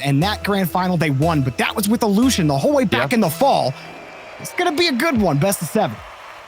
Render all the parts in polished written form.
And that grand final, they won, but that was with Illusion the whole way back in the fall. It's going to be a good one, best of 7.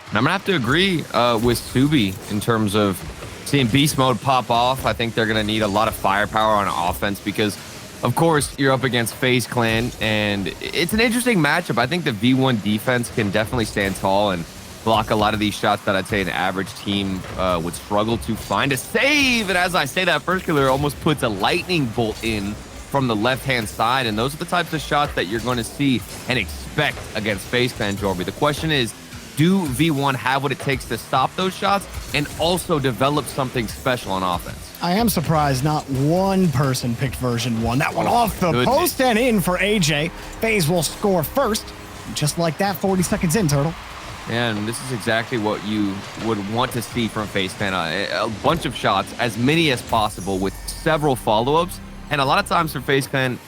And I'm going to have to agree with Subi in terms of seeing Beast Mode pop off. I think they're going to need a lot of firepower on offense because, of course, you're up against FaZe Clan, and it's an interesting matchup. I think the V1 defense can definitely stand tall and block a lot of these shots that I'd say an average team would struggle to find a save. And as I say that, First Killer almost puts a lightning bolt in from the left-hand side, and those are the types of shots that you're going to see and expect against FaZe Clan, Jorby. The question is, do V1 have what it takes to stop those shots and also develop something special on offense? I am surprised not one person picked version 1. That one off the post and in for AJ. FaZe will score first. Just like that, 40 seconds in, Turtle. And this is exactly what you would want to see from FaZe Clan. A bunch of shots, as many as possible, with several follow-ups. And a lot of times for FaZe Clan,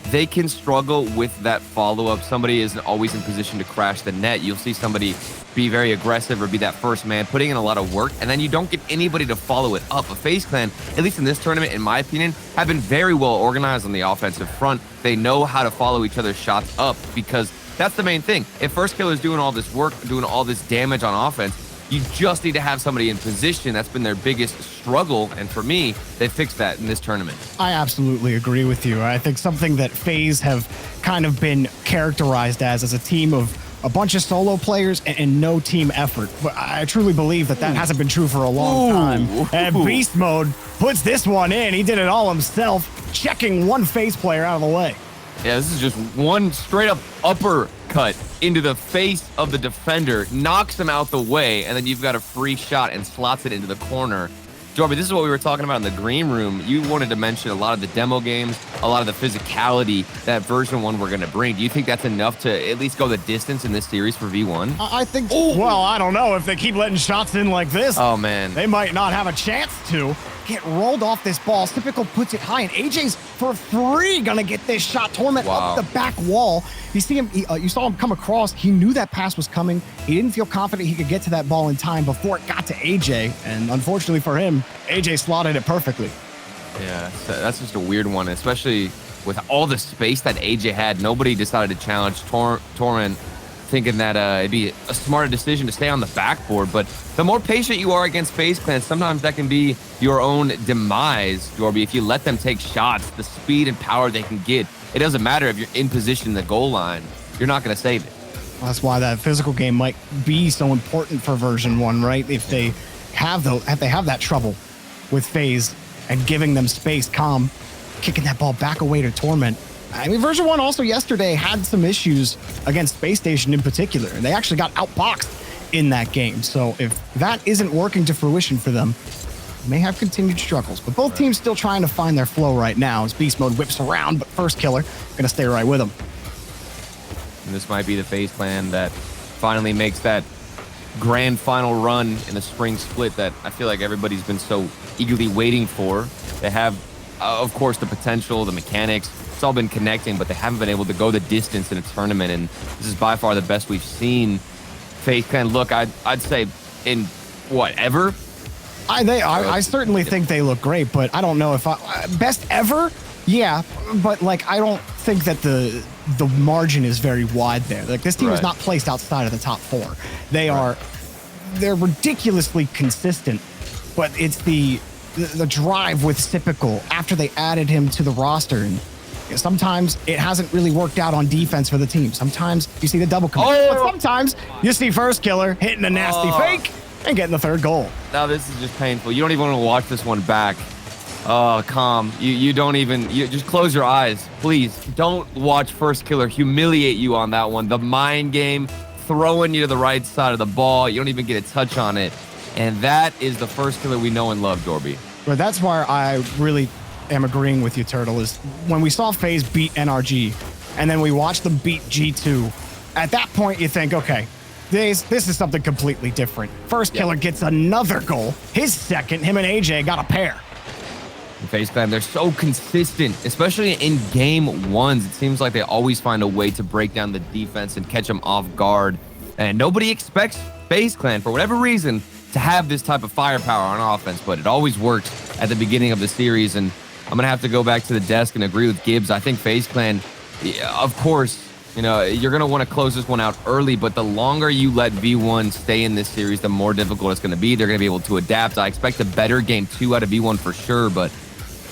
they can struggle with that follow-up. Somebody isn't always in position to crash the net. You'll see somebody be very aggressive or be that first man, putting in a lot of work, and then you don't get anybody to follow it up. But FaZe Clan, at least in this tournament, in my opinion, have been very well organized on the offensive front. They know how to follow each other's shots up because that's the main thing. If First Killer's doing all this work, doing all this damage on offense, you just need to have somebody in position. That's been their biggest struggle, and for me, they fixed that in this tournament. I absolutely agree with you. I think something that FaZe have kind of been characterized as a team of a bunch of solo players and no team effort. But I truly believe that hasn't been true for a long time. And Beast Mode puts this one in. He did it all himself, checking one FaZe player out of the way. Yeah, this is just one straight up uppercut into the face of the defender, knocks him out the way, and then you've got a free shot and slots it into the corner. Jorby, this is what we were talking about in the green room. You wanted to mention a lot of the demo games, a lot of the physicality that version 1 we're going to bring. Do you think that's enough to at least go the distance in this series for V1? I think, well, I don't know. If they keep letting shots in like this, oh man, they might not have a chance to. Get rolled off this ball. Typical puts it high, and AJ's for 3 gonna get this shot. Torment up the back wall. You see him. You saw him come across. He knew that pass was coming. He didn't feel confident he could get to that ball in time before it got to AJ. And unfortunately for him, AJ slotted it perfectly. Yeah, that's just a weird one, especially with all the space that AJ had. Nobody decided to challenge Torment, thinking that it'd be a smarter decision to stay on the backboard. But the more patient you are against FaZe Clan, sometimes that can be your own demise, Jorby. If you let them take shots, the speed and power they can get, it doesn't matter if you're in position in the goal line, you're not going to save it. Well, that's why that physical game might be so important for version 1, right? If they have that trouble with FaZe and giving them space, Calm, kicking that ball back away to Torment. I mean, version 1 also yesterday had some issues against Space Station in particular, and they actually got outboxed in that game. So if that isn't working to fruition for them, they may have continued struggles. But both teams still trying to find their flow right now as Beast Mode whips around, but First Killer gonna stay right with him. And this might be the FaZe Clan that finally makes that grand final run in the spring split that I feel like everybody's been so eagerly waiting for. They have, of course, the potential, the mechanics. It's all been connecting, but they haven't been able to go the distance in a tournament, and this is by far the best we've seen FaZe Clan look, I'd say, in what, ever? I certainly think they look great, but I don't know if best ever? Yeah, but like I don't think that the margin is very wide there. Like this team is not placed outside of the top 4. They're ridiculously consistent, but it's the drive with Typical after they added him to the roster. And sometimes it hasn't really worked out on defense for the team. Sometimes you see the double commit, but sometimes you see First Killer hitting a nasty fake and getting the 3rd goal. Now this is just painful. You don't even want to watch this one back. Calm. You just close your eyes. Please don't watch First Killer humiliate you on that one. The mind game, throwing you to the right side of the ball. You don't even get a touch on it. And that is the First Killer we know and love, Dorby. But that's why I really am agreeing with you, Turtle, is when we saw FaZe beat NRG and then we watched them beat G2, at that point you think, okay, this is something completely different. First Killer gets another goal. His second, him and AJ got a pair. FaZe Clan, they're so consistent, especially in game ones. It seems like they always find a way to break down the defense and catch them off guard. And nobody expects FaZe Clan, for whatever reason, to have this type of firepower on offense, but it always works at the beginning of the series. And I'm going to have to go back to the desk and agree with Gibbs. I think FaZe Clan, of course, you know, you're going to want to close this one out early, but the longer you let V1 stay in this series, the more difficult it's going to be. They're going to be able to adapt. I expect a better game 2 out of V1 for sure, but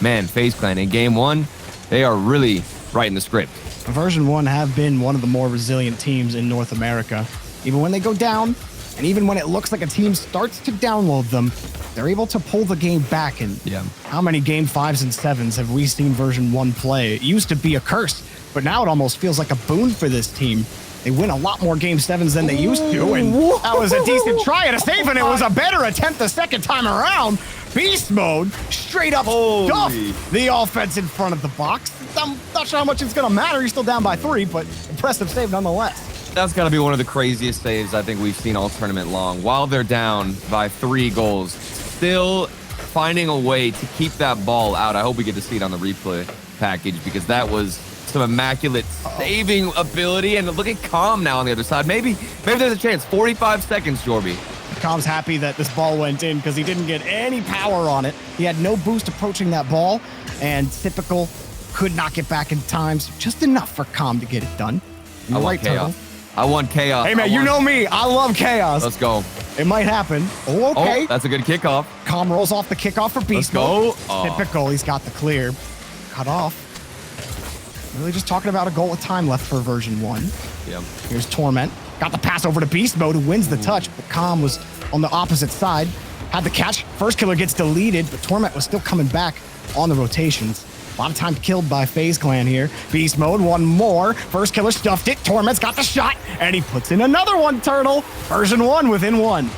man, FaZe Clan in game 1, they are really writing the script. Version 1 have been one of the more resilient teams in North America. Even when they go down, and even when it looks like a team starts to download them, they're able to pull the game back. And how many game 5s and 7s have we seen Version 1 play? It used to be a curse, but now it almost feels like a boon for this team. They win a lot more game 7s than they used to, and that was a decent try at a save, and it was a better attempt the second time around. Beast mode, straight up stuffed the offense in front of the box. I'm not sure how much it's going to matter. He's still down by 3, but impressive save nonetheless. That's got to be one of the craziest saves I think we've seen all tournament long. While they're down by 3 goals, still finding a way to keep that ball out. I hope we get to see it on the replay package because that was some immaculate saving ability. And look at Calm now on the other side. Maybe there's a chance. 45 seconds, Jorby. Calm's happy that this ball went in because he didn't get any power on it. He had no boost approaching that ball, and Typical could not get back in time. So just enough for Calm to get it done. I want chaos. I want chaos. Hey, man, you know me. I love chaos. Let's go. It might happen. Oh, okay. Oh, that's a good kickoff. Calm rolls off the kickoff for Beast Mode. Typical. He's got the clear. Cut off. Really just talking about a goal of time left for version 1. Yep. Here's Torment. Got the pass over to Beast Mode, who wins the touch, but Calm was on the opposite side. Had the catch. First killer gets deleted, but Torment was still coming back on the rotations. A lot of time killed by FaZe Clan here. Beast Mode, one more. First killer stuffed it. Torment's got the shot, and he puts in another one, Turtle. Version 1 within 1.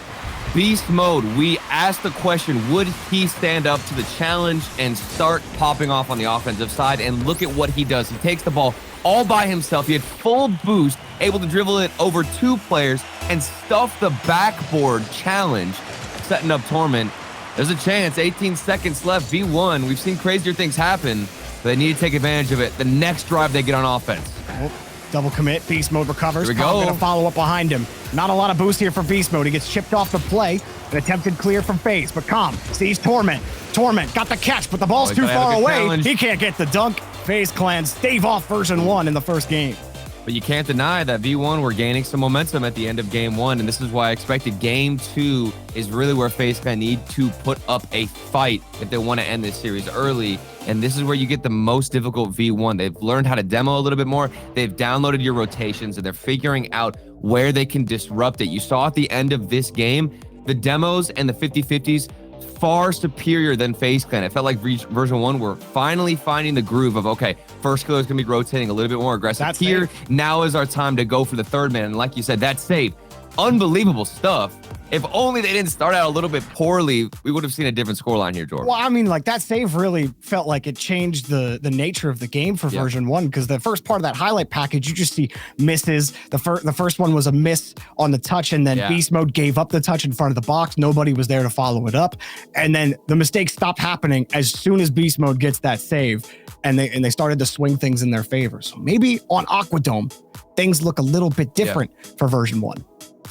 Beast Mode, we asked the question, would he stand up to the challenge and start popping off on the offensive side? And look at what he does. He takes the ball all by himself. He had full boost, able to dribble it over 2 players and stuff the backboard challenge, setting up Torment. There's a chance, 18 seconds left, V1. We've seen crazier things happen, but they need to take advantage of it. The next drive they get on offense. Oh, double commit, Beast Mode recovers. Here we go. Gonna follow up behind him. Not a lot of boost here for Beast Mode. He gets chipped off the play. An attempted clear from FaZe, but Calm sees Torment. Torment got the catch, but the ball's too far away. Challenge. He can't get the dunk. FaZe Clan stave off version 1 in the first game. But you can't deny that V1 were gaining some momentum at the end of game 1, and this is why I expected game 2 is really where FaZe Clan need to put up a fight if they want to end this series early. And this is where you get the most difficult V1. They've learned how to demo a little bit more. They've downloaded your rotations, and they're figuring out where they can disrupt it. You saw at the end of this game, the demos and the 50-50s far superior than FaZe Clan. It felt like version 1 were finally finding the groove of, okay, first killer is going to be rotating a little bit more aggressive. That's here. Safe. Now is our time to go for the third man. And like you said, that's safe. Unbelievable stuff. If only they didn't start out a little bit poorly, we would have seen a different scoreline here, Jordan. Well, I mean, like that save really felt like it changed the nature of the game for version 1, because the first part of that highlight package, you just see misses. The first one was a miss on the touch, and then Beast Mode gave up the touch in front of the box. Nobody was there to follow it up. And then the mistakes stopped happening as soon as Beast Mode gets that save, and they started to swing things in their favor. So maybe on Aquadome, things look a little bit different for version 1.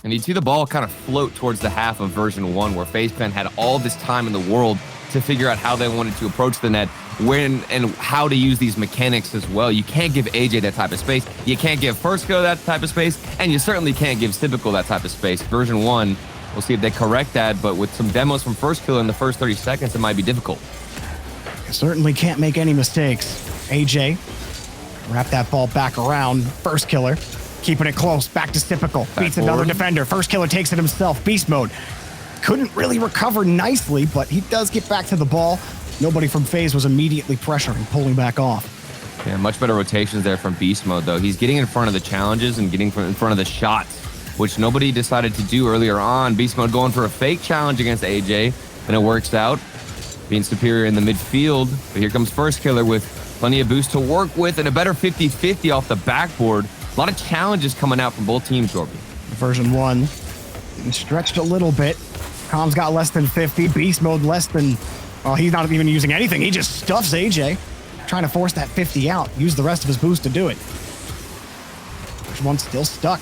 And you'd see the ball kind of float towards the half of version 1, where FaZe Clan had all this time in the world to figure out how they wanted to approach the net, when and how to use these mechanics as well. You can't give AJ that type of space. You can't give First Killer that type of space, and you certainly can't give Typical that type of space. Version 1, we'll see if they correct that, but with some demos from First Killer in the first 30 seconds, it might be difficult. You certainly can't make any mistakes. AJ, wrap that ball back around. First Killer, keeping it close, back to Typical. Beats another defender. First killer takes it himself. Beast Mode couldn't really recover nicely, but he does get back to the ball. Nobody from FaZe was immediately pressuring, pulling back off. Yeah, much better rotations there from Beast Mode, though. He's getting in front of the challenges and getting in front of the shots, which nobody decided to do earlier on. Beast Mode going for a fake challenge against AJ, and it works out, being superior in the midfield. But here comes First Killer with plenty of boost to work with and a better 50-50 off the backboard. A lot of challenges coming out from both teams, Jorby. Version 1 stretched a little bit. Calm's got less than 50. Beast Mode less than, well, he's not even using anything. He just stuffs AJ, trying to force that 50 out. Use the rest of his boost to do it. Version 1 still stuck.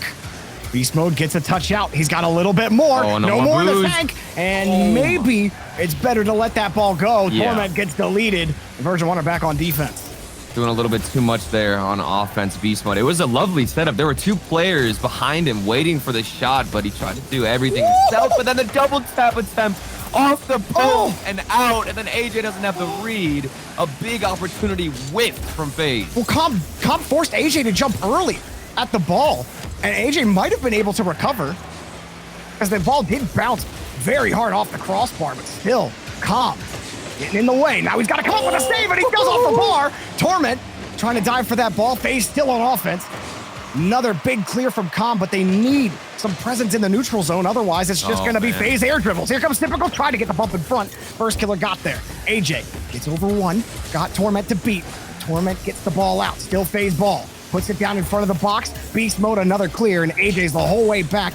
Beast Mode gets a touch out. He's got a little bit more. Oh, no more in the boost. tank. And maybe it's better to let that ball go. Yeah. Torment gets deleted. Version 1 are back on defense. Doing a little bit too much there on offense, Beast Mode. It was a lovely setup. There were 2 players behind him waiting for the shot, but he tried to do everything himself. But then the double tap attempt off the post and out, and then AJ doesn't have the read. A big opportunity whiffed from FaZe. Well, Comp forced AJ to jump early at the ball, and AJ might have been able to recover as the ball did bounce very hard off the crossbar, but still, Comp getting in the way. Now he's got to come up with a save, and he goes off the bar. Torment trying to dive for that ball. FaZe still on offense. Another big clear from Comp, but they need some presence in the neutral zone. Otherwise, it's just going to be FaZe air dribbles. Here comes Typical, trying to get the bump in front. First killer got there. AJ gets over 1, got Torment to beat. Torment gets the ball out. Still FaZe ball. Puts it down in front of the box. Beast Mode, another clear, and AJ's the whole way back.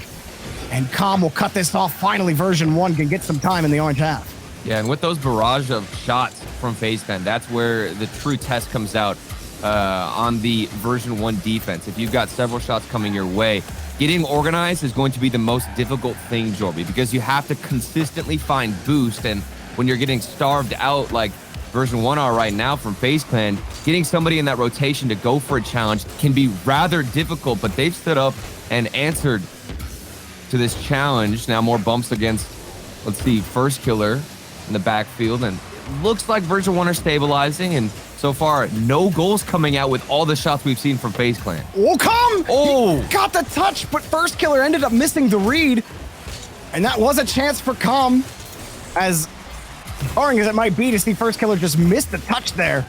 And Com will cut this off. Finally, version 1 can get some time in the orange half. Yeah, and with those barrage of shots from FaZe, that's where the true test comes out on the version 1 defense. If you've got several shots coming your way, getting organized is going to be the most difficult thing, Jorby, because you have to consistently find boost. And when you're getting starved out like version 1 are right now from FaZe Clan, getting somebody in that rotation to go for a challenge can be rather difficult, but they've stood up and answered to this challenge. Now more bumps against, let's see, first killer in the backfield, and it looks like version 1 are stabilizing, and so far no goals coming out with all the shots we've seen from FaZe Clan. Oh, come! Oh! He got the touch, but first killer ended up missing the read, and that was a chance for Com, as boring as it might be to see first killer just miss the touch there.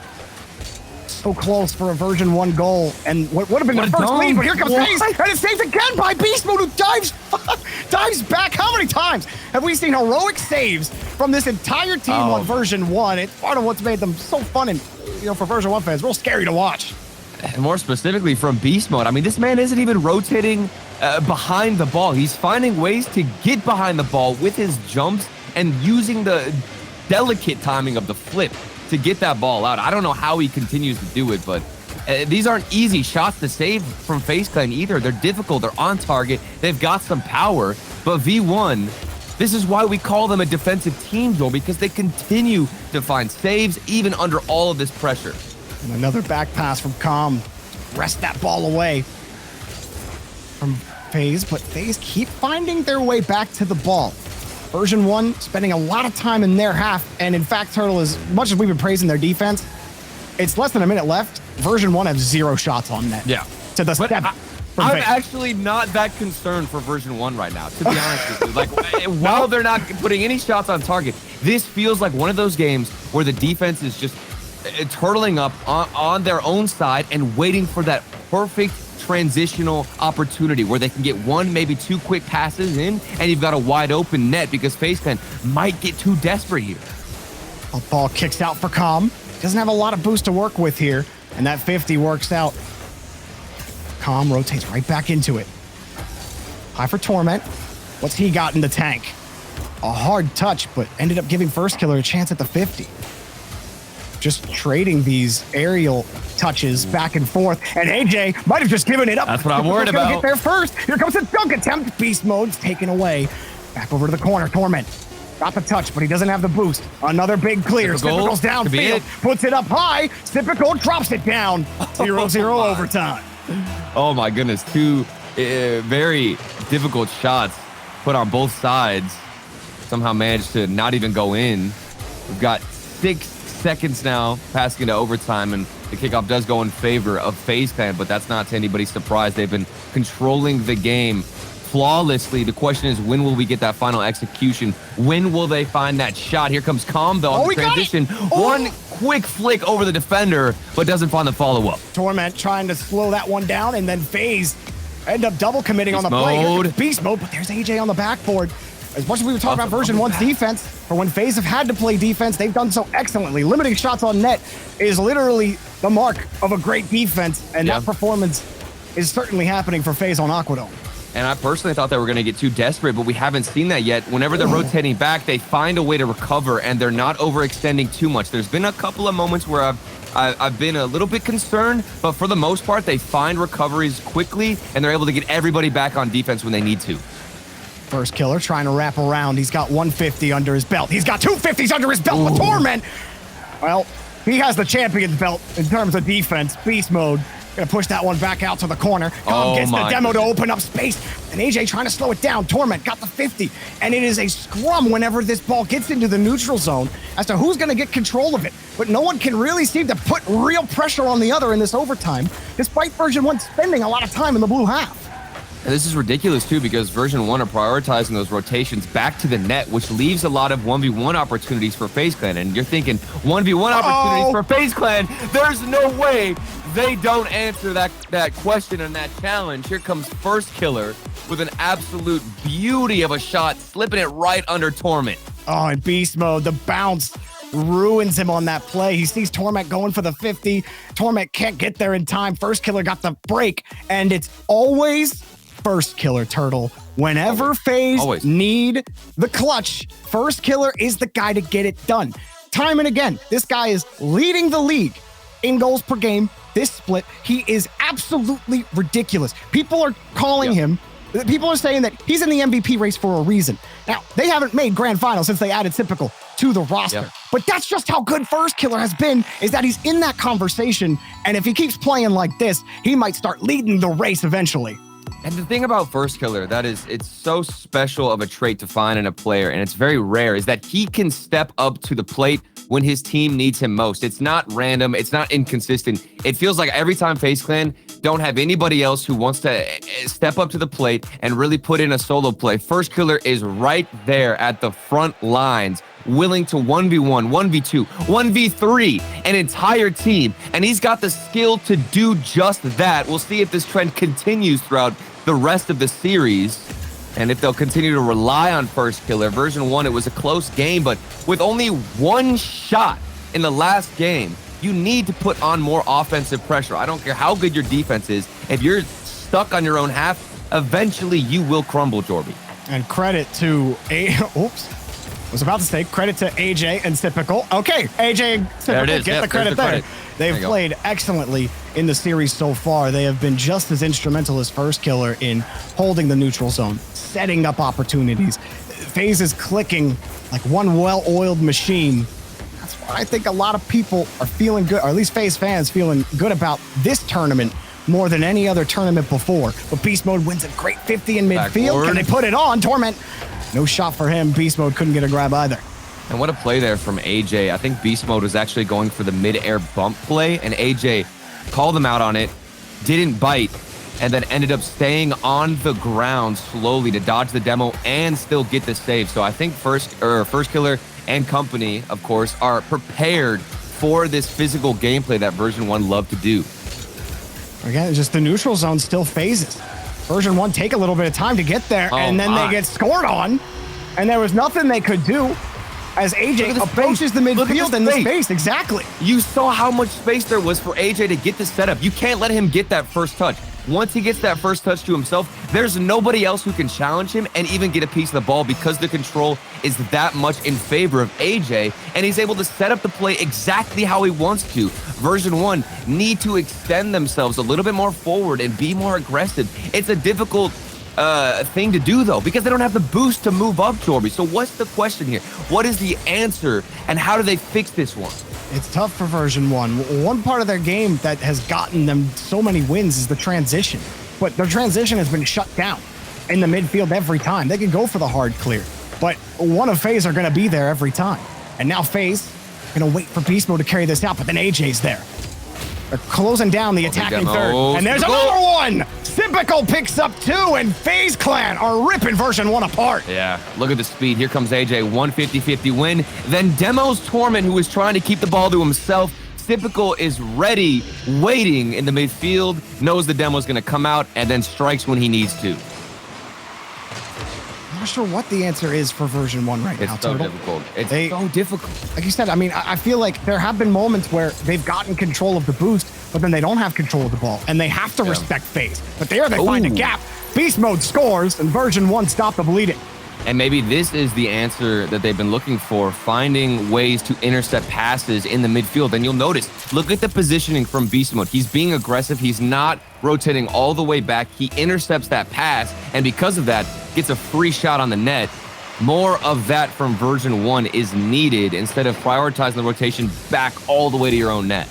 So close for a version 1 goal, and what would have been the first lead, but here comes FaZe, and it's saved again by Beast Mode, who dives back. How many times have we seen heroic saves from this entire team on version 1? It's part of what's made them so fun, and for version 1 fans, real scary to watch. And more specifically from Beast Mode, I mean, this man isn't even rotating behind the ball. He's finding ways to get behind the ball with his jumps and using the delicate timing of the flip to get that ball out. I don't know how he continues to do it, but these aren't easy shots to save from FaZe Clan either. They're difficult. They're on target. They've got some power. But V1, this is why we call them a defensive team, Joel, because they continue to find saves even under all of this pressure. And another back pass from Com. Wrest that ball away from FaZe, but FaZe keep finding their way back to the ball. Version 1 spending a lot of time in their half, and in fact, Turtle, as much as we've been praising their defense, it's less than a minute left. Version 1 have 0 shots on net. Yeah. To the step. I'm actually not that concerned for version 1 right now, to be honest with you. Like, while they're not putting any shots on target, this feels like one of those games where the defense is just turtling up on their own side and waiting for that perfect transitional opportunity where they can get 1, maybe 2 quick passes in, and you've got a wide open net because FaZe Clan might get too desperate here. A ball kicks out for Com. Doesn't have a lot of boost to work with here, and that 50 works out. Com rotates right back into it. High for Torment. What's he got in the tank? A hard touch, but ended up giving first killer a chance at the 50. Just trading these aerial touches back and forth, and AJ might have just given it up. That's what I'm worried about. Get there first. Here comes the dunk attempt. Beast mode's taken away. Back over to the corner. Torment got the touch, but he doesn't have the boost. Another big clear. Snippicle's downfield. Puts it up high. Snipicle drops it down. 0-0 overtime. Oh my goodness. 2 very difficult shots put on both sides. Somehow managed to not even go in. We've got 6 seconds now passing into overtime, and the kickoff does go in favor of FaZe Clan, but that's not to anybody's surprise. They've been controlling the game flawlessly. The question is, when will we get that final execution? When will they find that shot? Here comes Combo on the transition. One quick flick over the defender, but doesn't find the follow-up. Torment trying to slow that one down, and then FaZe end up double committing on the play. Beast mode, but there's AJ on the backboard. As much as we were talking about version 1's defense, for when FaZe have had to play defense, they've done so excellently. Limiting shots on net is literally the mark of a great defense, and that performance is certainly happening for FaZe on Aquadome. And I personally thought they were going to get too desperate, but we haven't seen that yet. Whenever they're rotating back, they find a way to recover, and they're not overextending too much. There's been a couple of moments where I've I've been a little bit concerned, but for the most part, they find recoveries quickly, and they're able to get everybody back on defense when they need to. First killer trying to wrap around. He's got 150 under his belt. He's got 250s under his belt with Torment. Well, he has the champion's belt in terms of defense. Beast mode. Gonna push that one back out to the corner. Gets the demo to open up space. And AJ trying to slow it down. Torment got the 50. And it is a scrum whenever this ball gets into the neutral zone as to who's gonna get control of it. But no one can really seem to put real pressure on the other in this overtime, despite version 1 spending a lot of time in the blue half. And this is ridiculous, too, because version 1 are prioritizing those rotations back to the net, which leaves a lot of 1v1 opportunities for FaZe Clan. And you're thinking, 1v1 opportunities for FaZe Clan? There's no way they don't answer that question and that challenge. Here comes First Killer with an absolute beauty of a shot, slipping it right under Torment. Oh, in beast mode, the bounce ruins him on that play. He sees Torment going for the 50. Torment can't get there in time. First Killer got the break, and it's always First Killer, Turtle. Whenever FaZe need the clutch, First Killer is the guy to get it done. Time and again, this guy is leading the league in goals per game. This split, he is absolutely ridiculous. People are calling him, people are saying that he's in the MVP race for a reason. Now, they haven't made grand finals since they added Typical to the roster. But that's just how good First Killer has been, is that he's in that conversation. And if he keeps playing like this, he might start leading the race eventually. And the thing about First Killer, it's so special of a trait to find in a player, and it's very rare, is that he can step up to the plate when his team needs him most. It's not random. It's not inconsistent. It feels like every time FaZe Clan don't have anybody else who wants to step up to the plate and really put in a solo play, First Killer is right there at the front lines, willing to 1v1, 1v2, 1v3 an entire team. And he's got the skill to do just that. We'll see if this trend continues throughout the rest of the series, and if they'll continue to rely on First Killer. Version 1, it was a close game, but with only one shot in the last game, you need to put on more offensive pressure. I don't care how good your defense is. If you're stuck on your own half, eventually you will crumble, Jorby. And credit to credit to AJ and Typical. Okay, AJ and Typical get the credit there. They've played excellently in the series so far. They have been just as instrumental as First Killer in holding the neutral zone, setting up opportunities. FaZe is clicking like one well-oiled machine. That's why I think a lot of people are feeling good, or at least FaZe fans feeling good about this tournament more than any other tournament before. But Beast Mode wins a great 50 in midfield. Can they put it on? Torment, no shot for him. Beast Mode couldn't get a grab either. And what a play there from AJ. I think Beast Mode was actually going for the mid-air bump play, and AJ called him out on it, didn't bite, and then ended up staying on the ground slowly to dodge the demo and still get the save. So I think First Killer and company, of course, are prepared for this physical gameplay that version 1 loved to do. Again, just the neutral zone still phases. Version 1 take a little bit of time to get there, and then they get scored on, and there was nothing they could do as AJ approaches the midfield in the space. Exactly. You saw how much space there was for AJ to get the setup. You can't let him get that first touch. Once he gets that first touch to himself, there's nobody else who can challenge him and even get a piece of the ball because the control is that much in favor of AJ, and he's able to set up the play exactly how he wants to. Version 1 need to extend themselves a little bit more forward and be more aggressive. It's a difficult thing to do, though, because they don't have the boost to move up, Jorby. So what's the question here? What is the answer, and how do they fix this one? It's tough for version 1. One part of their game that has gotten them so many wins is the transition. But their transition has been shut down in the midfield every time. They can go for the hard clear, but one of FaZe are going to be there every time. And now FaZe going to wait for Beast Mode to carry this out, but then AJ's there. They're closing down the attacking third. And there's another one! Typical picks up 2, and FaZe Clan are ripping version 1 apart. Yeah, look at the speed. Here comes AJ, 150-50 win. Then demos Torment, who is trying to keep the ball to himself. Typical is ready, waiting in the midfield, knows the demo's going to come out, and then strikes when he needs to. I'm not sure what the answer is for version 1 right now. It's so difficult. It's so difficult. Like you said, I mean, I feel like there have been moments where they've gotten control of the boost, but then they don't have control of the ball, and they have to respect FaZe. But there they find a gap. Beast Mode scores, and version 1 stop the bleeding. And maybe this is the answer that they've been looking for, finding ways to intercept passes in the midfield. And you'll notice, look at the positioning from Beast Mode. He's being aggressive. He's not rotating all the way back. He intercepts that pass, and because of that, gets a free shot on the net. More of that from version 1 is needed instead of prioritizing the rotation back all the way to your own net.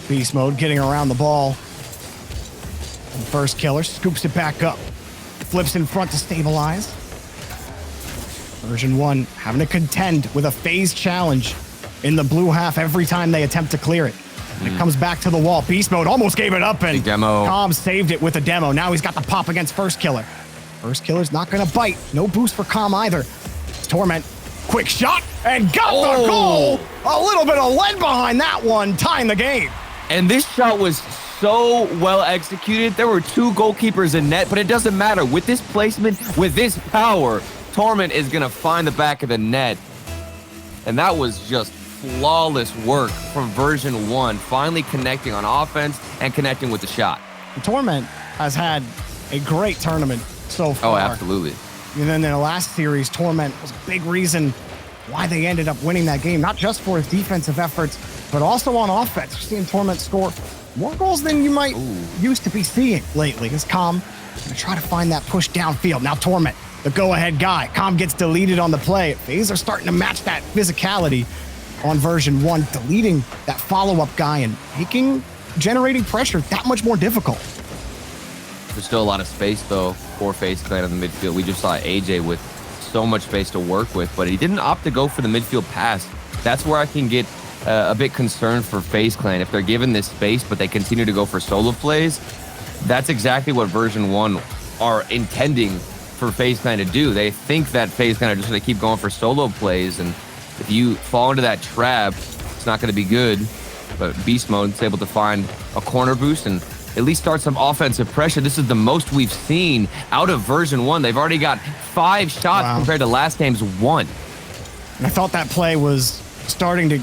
Beast Mode getting around the ball. And first killer scoops it back up. Flips in front to stabilize. Version 1 having to contend with a FaZe challenge in the blue half every time they attempt to clear it. And it comes back to the wall. Beast Mode almost gave it up, and Calm saved it with a demo. Now he's got the pop against First Killer. First Killer's not going to bite. No boost for Calm either. It's Torment. Quick shot, and got the goal! A little bit of lead behind that one, tying the game. And this shot was so well executed. There were 2 goalkeepers in net, but it doesn't matter. With this placement, with this power, Torment is going to find the back of the net. And that was just flawless work from version 1, finally connecting on offense and connecting with the shot. Torment has had a great tournament so far. Oh, absolutely. And then in the last series, Torment was a big reason why they ended up winning that game, not just for his defensive efforts, but also on offense. We're seeing Torment score more goals than you might used to be seeing lately. As Calm going to try to find that push downfield. Now Torment, the go-ahead guy. Calm gets deleted on the play. FaZe are starting to match that physicality on version 1, deleting that follow-up guy and generating pressure that much more difficult. There's still a lot of space, though, for FaZe Clan in the midfield. We just saw AJ with so much space to work with, but he didn't opt to go for the midfield pass. That's where I can get a bit concerned for FaZe Clan. If they're given this space, but they continue to go for solo plays, that's exactly what version 1 are intending for FaZe Clan to do. They think that FaZe Clan are just going to keep going for solo plays, and if you fall into that trap, it's not going to be good. But Beast Mode is able to find a corner boost and at least start some offensive pressure. This is the most we've seen out of version 1. They've already got 5 shots compared to last game's 1. And I thought that play was starting to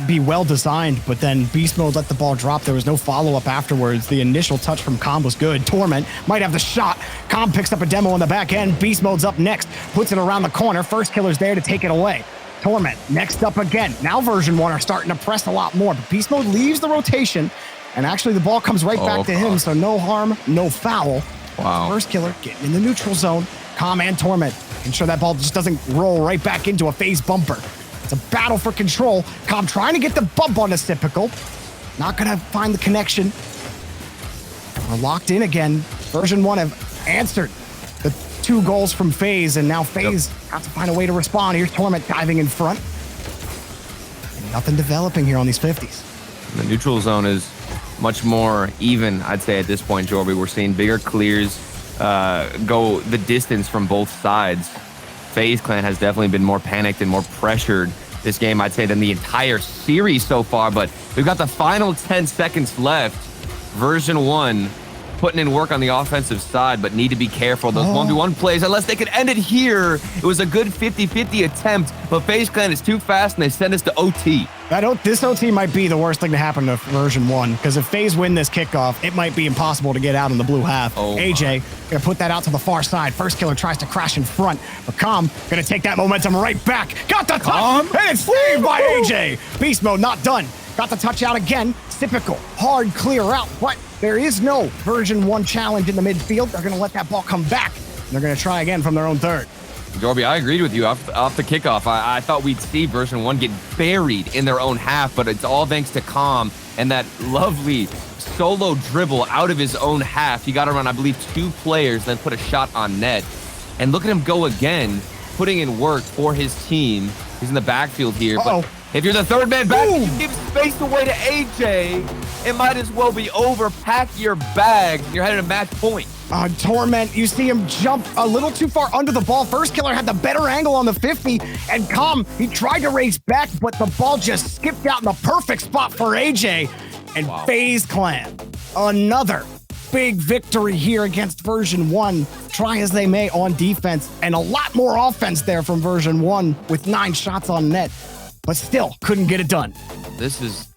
be well designed, but then Beast Mode let the ball drop. There was no follow-up afterwards. The initial touch from Calm was good. Torment might have the shot. Calm picks up a demo on the back end. Beast Mode's up next, puts it around the corner. First Killer's there to take it away. Torment next up again. Now version 1 are starting to press a lot more, but Beast Mode leaves the rotation, and actually the ball comes right back to him, so no harm, no foul. Wow. First Killer getting in the neutral zone. Calm and Torment, ensure that ball just doesn't roll right back into a FaZe bumper. It's a battle for control. Calm trying to get the bump on the typical. Not going to find the connection. We're locked in again. Version 1 have answered the 2 goals from FaZe, and now FaZe have to find a way to respond. Here's Torment diving in front. And nothing developing here on these 50s. The neutral zone is much more even, I'd say, at this point, Jorby. We're seeing bigger clears go the distance from both sides. FaZe Clan has definitely been more panicked and more pressured this game, I'd say, than the entire series so far. But we've got the final 10 seconds left. Version 1 putting in work on the offensive side, but need to be careful. Those 1v1 plays, unless they could end it here. It was a good 50-50 attempt, but FaZe Clan is too fast, and they send us to OT. This OT might be the worst thing to happen to version 1, because if FaZe win this kickoff, it might be impossible to get out in the blue half. AJ gonna put that out to the far side. First Killer tries to crash in front, but Calm gonna take that momentum right back. Got the touch, and it's saved by AJ. Beast Mode not done. Got the touch out again. Typical hard clear out, but there is no version 1 challenge in the midfield. They're gonna let that ball come back, and they're gonna try again from their own third. Jorby, I agreed with you off the kickoff. I thought we'd see version 1 get buried in their own half, but it's all thanks to Calm and that lovely solo dribble out of his own half. He got around, I believe, 2 players, then put a shot on net. And look at him go again, putting in work for his team. He's in the backfield here, but if you're the third man back and you give space away to AJ, it might as well be over. Pack your bags, and you're headed to match point. Torment, you see him jump a little too far under the ball. First Killer had the better angle on the 50, and Calm, he tried to race back, but the ball just skipped out in the perfect spot for AJ. And FaZe Clan, another big victory here against version 1. Try as they may on defense, and a lot more offense there from version 1 with 9 shots on net, but still couldn't get it done. This is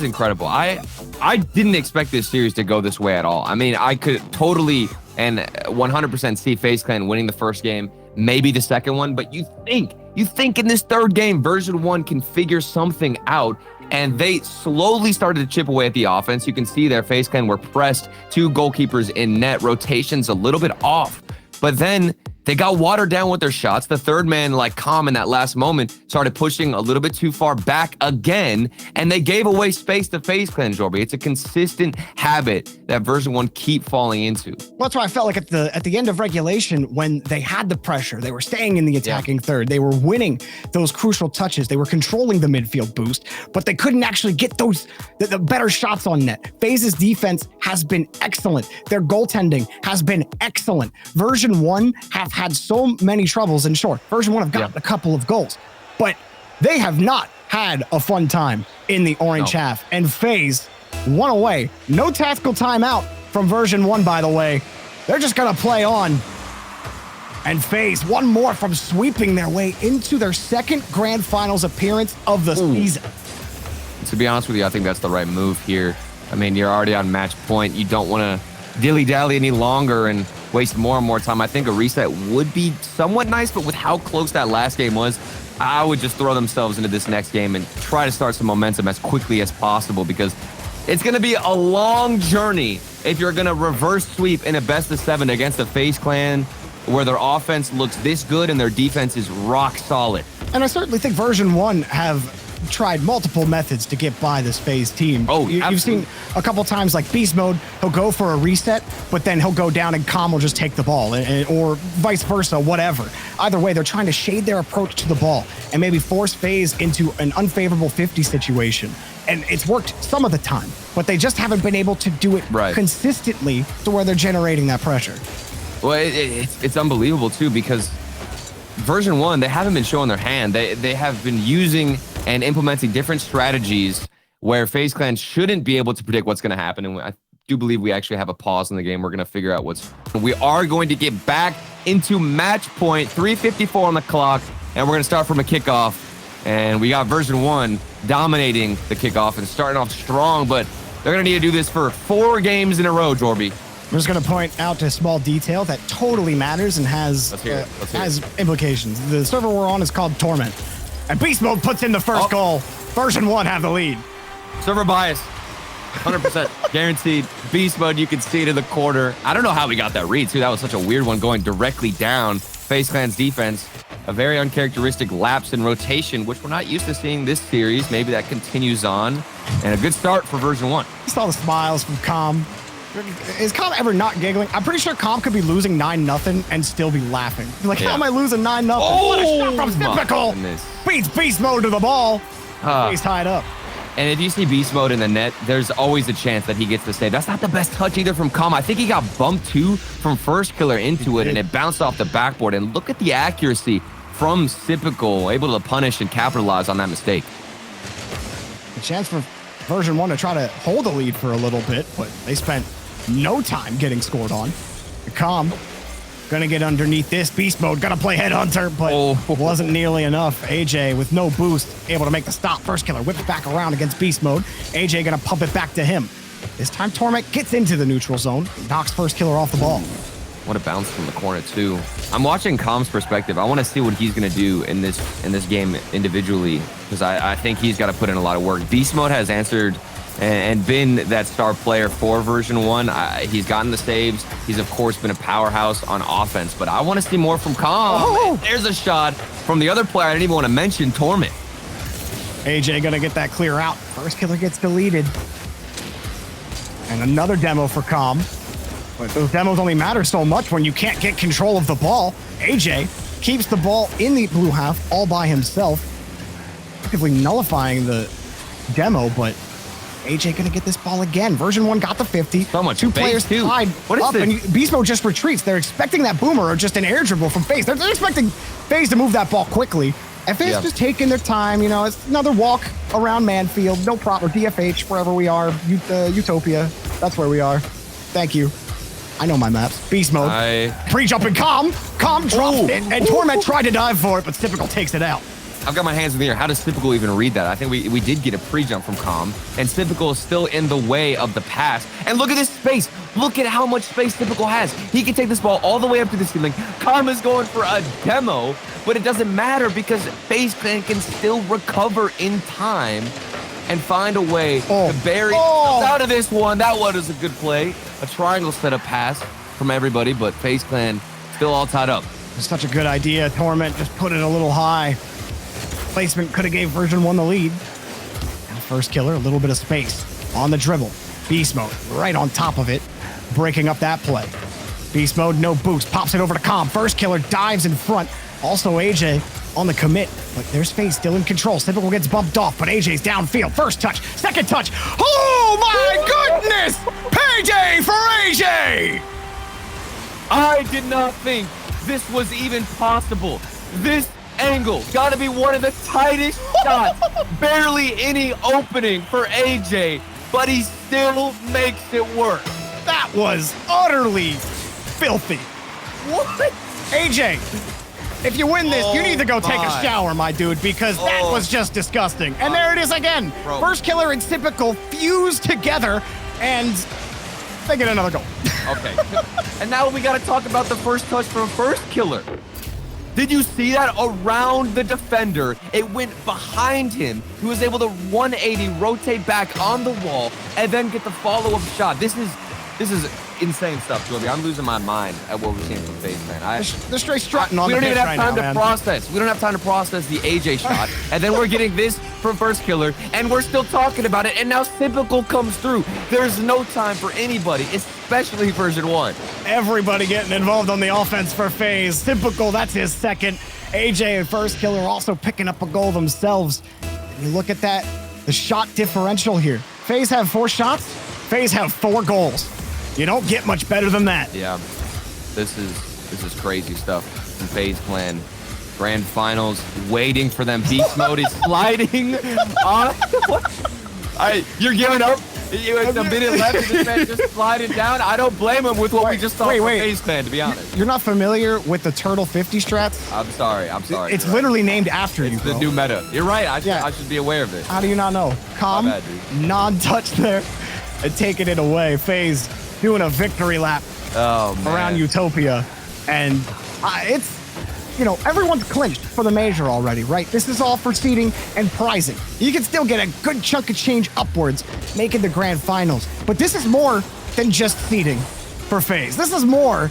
incredible. I didn't expect this series to go this way at all. I mean, I could totally and 100% see FaZe Clan winning the first game, maybe the second one, but you think in this third game, version 1 can figure something out. And they slowly started to chip away at the offense. You can see their FaZe Clan were pressed, 2 goalkeepers in net, rotations a little bit off. But then they got watered down with their shots. The third man, like Calm in that last moment, started pushing a little bit too far back again, and they gave away space to FaZe Clan, Jorby. It's a consistent habit that version 1 keep falling into. Well, that's why I felt like at the end of regulation, when they had the pressure, they were staying in the attacking third. They were winning those crucial touches. They were controlling the midfield boost, but they couldn't actually get those the better shots on net. FaZe's defense has been excellent. Their goaltending has been excellent. Version 1 have had so many troubles, and sure, version 1 have gotten a couple of goals, but they have not had a fun time in the orange half. And FaZe one away. No tactical timeout from version 1, by the way. They're just gonna play on. And FaZe one more from sweeping their way into their second grand finals appearance of the season. To be honest with you, I think that's the right move here. I mean, you're already on match point. You don't want to dilly-dally any longer and waste more and more time. I think a reset would be somewhat nice, but with how close that last game was, I would just throw themselves into this next game and try to start some momentum as quickly as possible, because it's going to be a long journey if you're going to reverse sweep in a best-of-7 against a FaZe Clan where their offense looks this good and their defense is rock solid. And I certainly think version 1 have tried multiple methods to get by this FaZe team. You've seen a couple times, like Beast Mode, he'll go for a reset, but then he'll go down and Calm will just take the ball, or vice versa, whatever. Either way, they're trying to shade their approach to the ball and maybe force FaZe into an unfavorable 50 situation. And it's worked some of the time, but they just haven't been able to do it consistently to where they're generating that pressure. Well, it's unbelievable, too, because version 1, they haven't been showing their hand. They have been using and implementing different strategies where FaZe Clan shouldn't be able to predict what's going to happen. And I do believe we actually have a pause in the game. We're going to figure out we are going to get back into match point, 3:54 on the clock, and we're going to start from a kickoff. And we got version 1 dominating the kickoff and starting off strong, but they're going to need to do this for 4 games in a row, Jorby. I'm just going to point out a small detail that totally matters and has implications. The server we're on is called Torment. And Beast Mode puts in the first goal. Version 1 have the lead. Server bias, 100% guaranteed. Beast Mode, you can see it in the corner. I don't know how we got that read, too. That was such a weird one going directly down. FaZe Clan's defense, a very uncharacteristic lapse in rotation, which we're not used to seeing this series. Maybe that continues on. And a good start for version 1. You saw the smiles from Calm. Is Calm ever not giggling? I'm pretty sure Calm could be losing 9-0 and still be laughing. Like, how am I losing 9-0? Oh, what a shot from Typical! Beats Beast Mode to the ball. He's tied up. And if you see Beast Mode in the net, there's always a chance that he gets the save. That's not the best touch either from Calm. I think he got bumped too from First Killer into it, and it bounced off the backboard. And look at the accuracy from Typical, able to punish and capitalize on that mistake. A chance for version 1 to try to hold the lead for a little bit, but they spent no time getting scored on. Calm gonna get underneath this. Beast Mode gonna play Headhunter, but wasn't nearly enough. AJ with no boost, able to make the stop. First Killer whips back around against Beast Mode. AJ gonna pump it back to him. This time Torment gets into the neutral zone, knocks First Killer off the ball. What a bounce from the corner too. I'm watching Calm's perspective. I want to see what he's gonna do in this game individually, because I think he's got to put in a lot of work. Beast Mode has answered and been that star player for version 1. He's gotten the saves. He's, of course, been a powerhouse on offense, but I want to see more from Calm. There's a shot from the other player I didn't even want to mention, Torment. AJ gonna get that clear out. First Killer gets deleted. And another demo for Calm. But those demos only matter so much when you can't get control of the ball. AJ keeps the ball in the blue half all by himself, effectively nullifying the demo, but AJ gonna get this ball again. Version 1 got the 50. So much 2 players tied up, and Beast Mode just retreats. They're expecting that boomer or just an air dribble from FaZe. They're expecting FaZe to move that ball quickly. And FaZe just taking their time. You know, it's another walk around Manfield. No problem. Or DFH, wherever we are. Utopia. That's where we are. Thank you. I know my maps. Beast Mode. Pre-jumping Calm. Calm drops it, and Torment tried to dive for it, but Typical takes it out. I've got my hands in the air. How does Typical even read that? I think we did get a pre-jump from Calm, and Typical is still in the way of the pass. And look at this space. Look at how much space Typical has. He can take this ball all the way up to the ceiling. Calm is going for a demo, but it doesn't matter because FaZe Clan can still recover in time and find a way to bury out of this one. That one is a good play. A triangle setup pass from everybody, but FaZe Clan still all tied up. It's such a good idea. Torment just put it a little high. Placement could have gave version 1 the lead. Now first killer, a little bit of space on the dribble. Beast mode right on top of it, breaking up that play. Beast mode, no boost, pops it over to Calm. First killer dives in front. Also AJ on the commit, but there's FaZe still in control. Typical gets bumped off, but AJ's downfield. First touch, second touch. Oh my goodness! Payday for AJ! I did not think this was even possible. This angle gotta be one of the tightest shots. Barely any opening for AJ, but he still makes it work. That was utterly filthy. What? AJ, if you win this, you need to go take a shower, my dude, because that was just disgusting. And there it is again. Bro. First killer and Typical fused together, and they get another goal. Okay. And now we got to talk about the first touch from first killer. Did you see that around the defender? It went behind him. He was able to 180, rotate back on the wall, and then get the follow-up shot. This is insane stuff, Jordy. I'm losing my mind at what we're seeing from FaZe, man. They're straight strutting on the pitch right now, man. We don't even have time to process. We don't have time to process the AJ shot. And then we're getting this from first killer, and we're still talking about it. And now Typical comes through. There's no time for anybody, especially version 1. Everybody getting involved on the offense for FaZe. Typical, that's his second. AJ and first killer also picking up a goal themselves. And you look at that, the shot differential here. FaZe have 4 shots. FaZe have 4 goals. You don't get much better than that. Yeah, this is crazy stuff from FaZe Clan. Grand finals, waiting for them. Beast mode is sliding on. You're giving up. A minute left, and this man just sliding down. I don't blame him with what we just saw from FaZe Clan, to be honest. You're not familiar with the Turtle 50 strats? I'm sorry. It's literally named after you, bro. The new meta. You're right. I should be aware of this. How do you not know? Calm, My bad, dude. non-touch there, and taking it away. FaZe doing a victory lap around Utopia. And it's, everyone's clinched for the major already, right? This is all for seeding and prizing. You can still get a good chunk of change upwards, making the grand finals. But this is more than just seeding for FaZe. This is more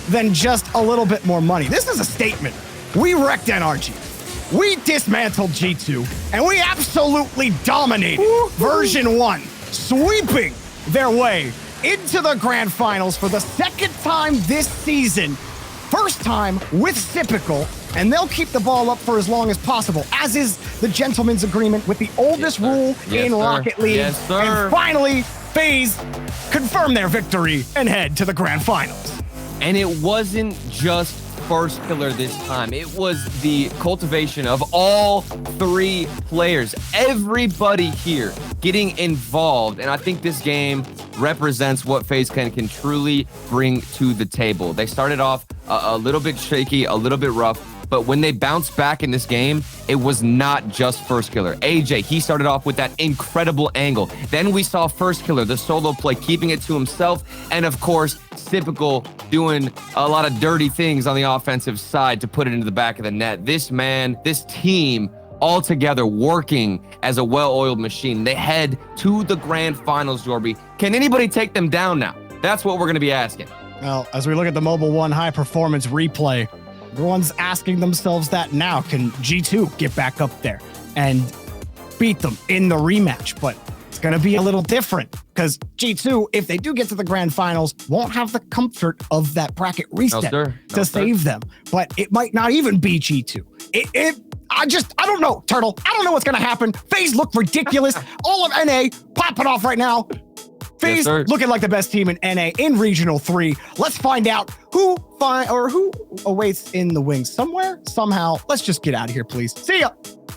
than just a little bit more money. This is a statement. We wrecked NRG. We dismantled G2, and we absolutely dominated version 1, sweeping their way into the grand finals for the second time this season. First time with Typical, and they'll keep the ball up for as long as possible, as is the gentleman's agreement with the oldest rule in Rocket League. Yes, sir. And finally, FaZe confirm their victory and head to the grand finals. And it wasn't just first killer this time. It was the cultivation of all 3 players. Everybody here getting involved. And I think this game represents what FaZe Clan can truly bring to the table. They started off a little bit shaky, a little bit rough, but when they bounced back in this game, it was not just first killer. AJ, he started off with that incredible angle. Then we saw first killer, the solo play, keeping it to himself. And of course, Typical doing a lot of dirty things on the offensive side to put it into the back of the net. This team, all together working as a well-oiled machine. They head to the grand finals, Jorby. Can anybody take them down now? That's what we're going to be asking. Well, as we look at the Mobile 1 high-performance replay, everyone's asking themselves that now. Can G2 get back up there and beat them in the rematch? But it's going to be a little different because G2, if they do get to the grand finals, won't have the comfort of that bracket reset to save them. But it might not even be G2. I don't know, Turtle. I don't know what's going to happen. FaZe look ridiculous. All of NA popping off right now. FaZe looking like the best team in NA in Regional 3. Let's find out who awaits in the wings somewhere, somehow. Let's just get out of here, please. See ya.